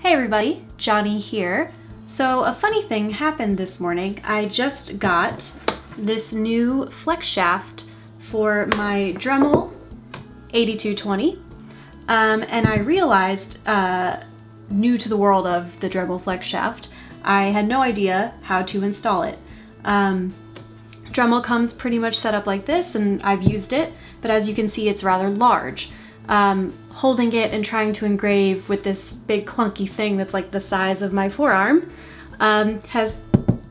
Hey everybody, Johnny here. So a funny thing happened this morning. I just got this new flex shaft for my Dremel 8220 and I realized, new to the world of the Dremel flex shaft, I had no idea how to install it. Dremel comes pretty much set up like this and I've used it, but as you can see it's rather large. Holding it and trying to engrave with this big clunky thing that's like the size of my forearm has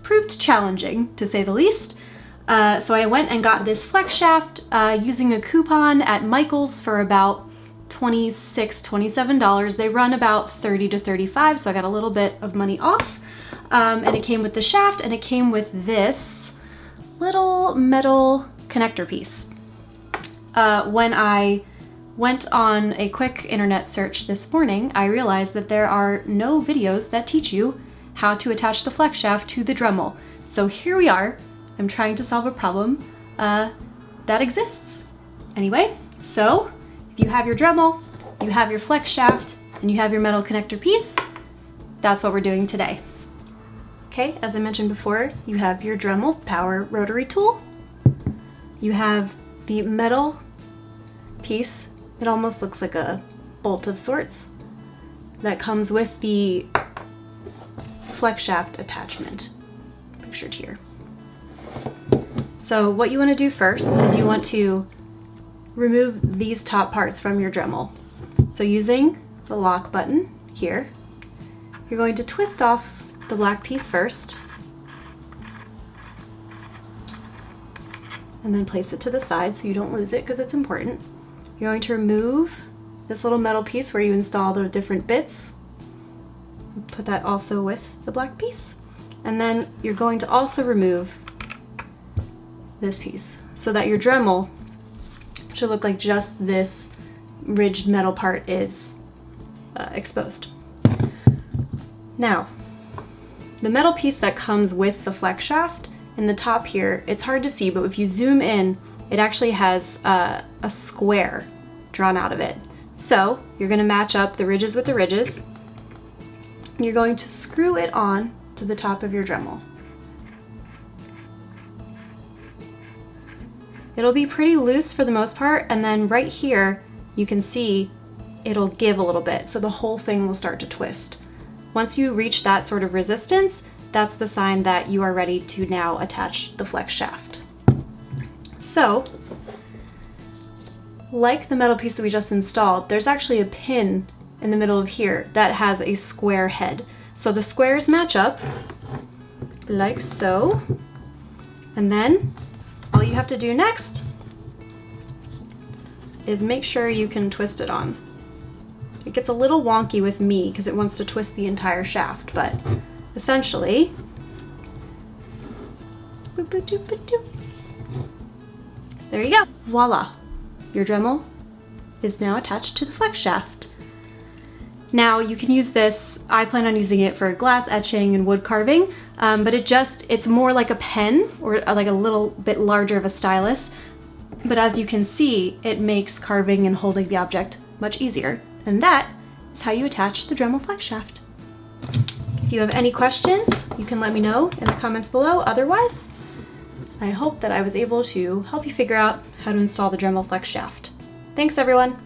proved challenging, to say the least. So I went and got this flex shaft using a coupon at Michael's for about $26, $27. They run about $30 to $35, so I got a little bit of money off. And it came with the shaft and it came with this little metal connector piece. When I went on a quick internet search this morning, I realized that there are no videos that teach you how to attach the flex shaft to the Dremel. So here we are. I'm trying to solve a problem that exists. Anyway, so if you have your Dremel, you have your flex shaft, and you have your metal connector piece, that's what we're doing today. Okay, as I mentioned before, you have your Dremel power rotary tool. You have the metal piece. It almost looks like a bolt of sorts that comes with the flex shaft attachment pictured here. So what you want to do first is you want to remove these top parts from your Dremel. So using the lock button here, you're going to twist off the black piece first and then place it to the side so you don't lose it because it's important. You're going to remove this little metal piece where you install the different bits. Put that also with the black piece. And then you're going to also remove this piece so that your Dremel should look like just this ridged metal part is exposed. Now, the metal piece that comes with the flex shaft in the top here, it's hard to see, but if you zoom in, it actually has a square drawn out of it. So you're going to match up the ridges with the ridges. And you're going to screw it on to the top of your Dremel. It'll be pretty loose for the most part, and then right here you can see it'll give a little bit, so the whole thing will start to twist. Once you reach that sort of resistance, that's the sign that you are ready to now attach the flex shaft. So, like the metal piece that we just installed, there's actually a pin in the middle of here that has a square head. So the squares match up like so, and then all you have to do next is make sure you can twist it on. It gets a little wonky with me because it wants to twist the entire shaft, but essentially, there you go. Voila. Your Dremel is now attached to the flex shaft. Now you can use this, I plan on using it for glass etching and wood carving, but it's more like a pen or like a little bit larger of a stylus. But as you can see, it makes carving and holding the object much easier. And that is how you attach the Dremel flex shaft. If you have any questions, you can let me know in the comments below. Otherwise, I hope that I was able to help you figure out how to install the Dremel flex shaft. Thanks everyone!